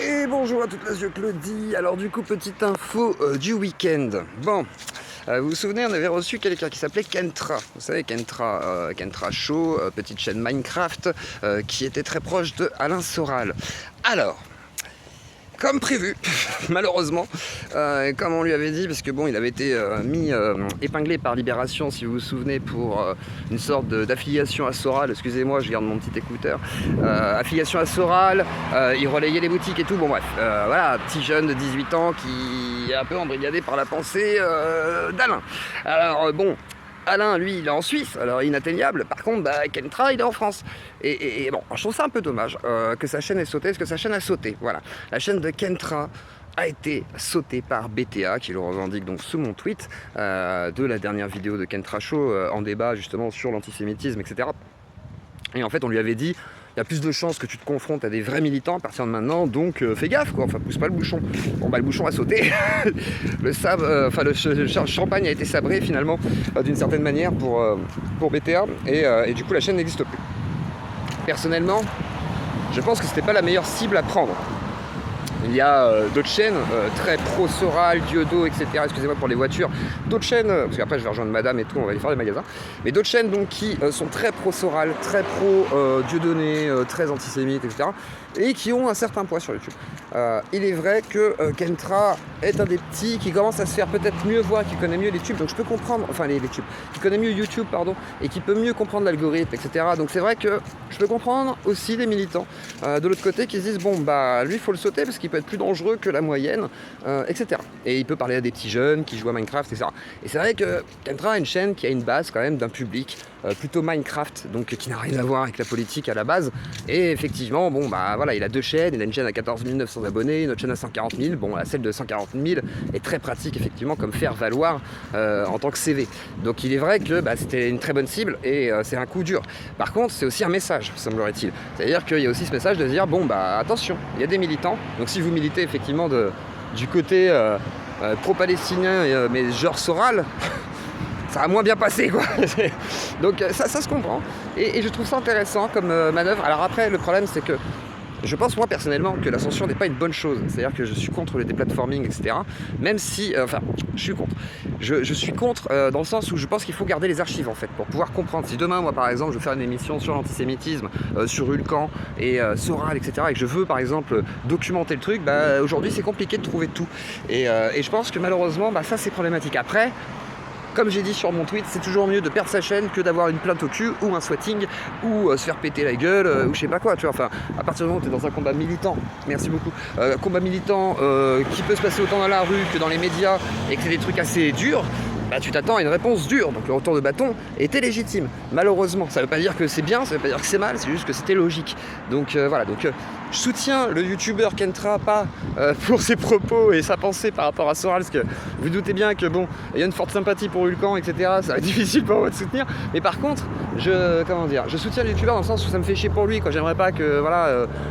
Et bonjour à toutes les yeux Claudie. Alors du coup, petite info du week-end. Bon, vous vous souvenez, on avait reçu quelqu'un qui s'appelait Kentra. Vous savez, Kentra Show, petite chaîne Minecraft, qui était très proche de Alain Soral. Alors, comme prévu, malheureusement, comme on lui avait dit, parce que bon, il avait été épinglé par Libération, si vous vous souvenez, pour une sorte d'affiliation à Soral. Excusez-moi, je garde mon petit écouteur. Affiliation à Soral, il relayait les boutiques et tout. Bon bref, voilà, petit jeune de 18 ans qui est un peu embrigadé par la pensée d'Alain. Alors bon. Alain, lui, il est en Suisse, alors inatteignable. Par contre, Kentra, il est en France. Et bon, je trouve ça un peu dommage que sa chaîne ait sauté, parce que sa chaîne a sauté. Voilà. La chaîne de Kentra a été sautée par BTA, qui le revendique donc sous mon tweet, de la dernière vidéo de Kentra Show, en débat justement sur l'antisémitisme, etc. Et en fait, on lui avait dit, il y a plus de chances que tu te confrontes à des vrais militants à partir de maintenant, donc fais gaffe quoi, enfin pousse pas le bouchon. Bon le bouchon a sauté, le champagne a été sabré finalement d'une certaine manière pour BTA, et du coup la chaîne n'existe plus. Personnellement, je pense que c'était pas la meilleure cible à prendre. Il y a d'autres chaînes très pro-Soral, Diodo, etc. Excusez-moi pour les voitures. D'autres chaînes, parce qu'après je vais rejoindre madame et tout, on va aller faire des magasins. Mais d'autres chaînes donc qui sont très pro-Soral, très pro-Dieudonné, très antisémites, etc. Et qui ont un certain poids sur YouTube. Il est vrai que Kentra est un des petits qui commence à se faire peut-être mieux voir, qui connaît mieux les tubes. Donc je peux comprendre, enfin les tubes, qui connaît mieux YouTube, pardon, et qui peut mieux comprendre l'algorithme, etc. Donc c'est vrai que je peux comprendre aussi les militants de l'autre côté qui se disent bon lui il faut le sauter parce qu'il peut être plus dangereux que la moyenne, etc. Et il peut parler à des petits jeunes qui jouent à Minecraft, etc. Et c'est vrai que Kentra a une chaîne qui a une base quand même d'un public plutôt Minecraft, donc qui n'a rien à voir avec la politique à la base. Et effectivement, bon voilà, il a deux chaînes, il a une chaîne à 14 900 abonnés, une autre chaîne à 140 000. Bon, celle de 140 000 est très pratique effectivement comme faire valoir en tant que CV. Donc il est vrai que c'était une très bonne cible et c'est un coup dur. Par contre, c'est aussi un message, semblerait-il. C'est-à-dire qu'il y a aussi ce message de dire bon attention, il y a des militants. Donc si vous militez effectivement du côté pro-palestinien, mais genre Soral, ça a moins bien passé quoi. Donc ça se comprend et je trouve ça intéressant comme manœuvre. Alors après le problème c'est que je pense moi personnellement que la censure n'est pas une bonne chose, c'est-à-dire que je suis contre le déplatforming, etc. Même si, je suis contre. Je suis contre dans le sens où je pense qu'il faut garder les archives en fait, pour pouvoir comprendre. Si demain moi par exemple je veux faire une émission sur l'antisémitisme, sur Ulcan et Soral, etc. et que je veux par exemple documenter le truc, aujourd'hui c'est compliqué de trouver tout. Et je pense que malheureusement ça c'est problématique. Après, comme j'ai dit sur mon tweet, c'est toujours mieux de perdre sa chaîne que d'avoir une plainte au cul ou un swatting ou se faire péter la gueule ou je sais pas quoi, tu vois. Enfin, à partir du moment où tu es dans un combat militant, merci beaucoup, combat militant qui peut se passer autant dans la rue que dans les médias et que c'est des trucs assez durs, tu t'attends à une réponse dure, donc le retour de bâton était légitime, malheureusement. Ça veut pas dire que c'est bien, ça veut pas dire que c'est mal, c'est juste que c'était logique. Donc voilà, je soutiens le youtubeur Kentra pas pour ses propos et sa pensée par rapport à Soral, parce que vous doutez bien que bon, il y a une forte sympathie pour Ulcan, etc. Ça va être difficile pour moi de soutenir, mais par contre, je soutiens le youtubeur dans le sens où ça me fait chier pour lui, quoi. J'aimerais pas que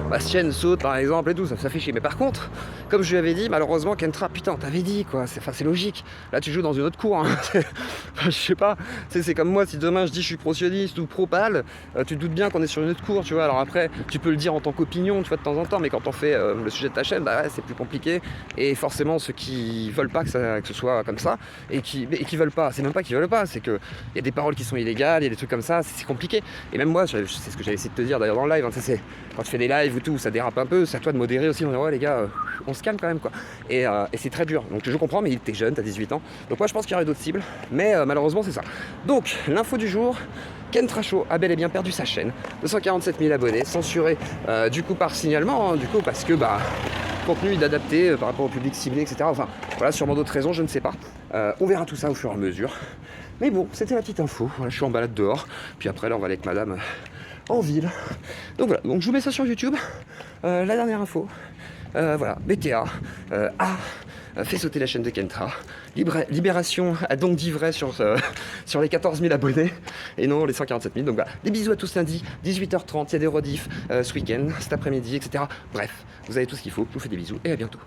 ma chaîne saute par exemple et tout, ça fait chier. Mais par contre, comme je lui avais dit, malheureusement Kentra, putain, t'avais dit quoi, c'est logique. Là tu joues dans une autre cour, hein. Je sais pas, c'est comme moi, si demain je dis je suis pro-sioniste ou pro-pal, tu te doutes bien qu'on est sur une autre cour, tu vois. Alors après, tu peux le dire en tant qu'opinion, tu vois, de temps en temps, mais quand on fait le sujet de ta chaîne, c'est plus compliqué. Et forcément, ceux qui veulent pas que ce soit comme ça, et qui veulent pas, c'est même pas qu'ils veulent pas, c'est qu'il y a des paroles qui sont illégales, il y a des trucs comme ça, c'est compliqué. Et même moi, c'est ce que j'avais essayé de te dire d'ailleurs dans le live, hein, c'est quand tu fais des lives ou tout, ça dérape un peu, c'est à toi de modérer aussi, on dit ouais les gars, on se calme quand même quoi. Et c'est très dur, donc je comprends, mais t'es jeune, t'as 18 ans, donc moi je pense qu'il y aurait d'autres cibles, mais malheureusement c'est ça. Donc l'info du jour, Kentra Show a bel et bien perdu sa chaîne, 247 000 abonnés, censuré du coup par signalement, du coup parce que contenu inadapté par rapport au public ciblé, etc. Enfin voilà, sûrement d'autres raisons, je ne sais pas. On verra tout ça au fur et à mesure. Mais bon, c'était la petite info, voilà, je suis en balade dehors, puis après là on va aller avec madame en ville. Donc voilà, donc je vous mets ça sur YouTube, la dernière info. Voilà, BTA a fait sauter la chaîne de Kentra. Libération a donc dit vrai sur les 14 000 abonnés et non les 147 000. Donc voilà, des bisous à tous lundi, 18h30, il y a des rediffs ce week-end, cet après-midi, etc. Bref, vous avez tout ce qu'il faut, je vous fais des bisous et à bientôt.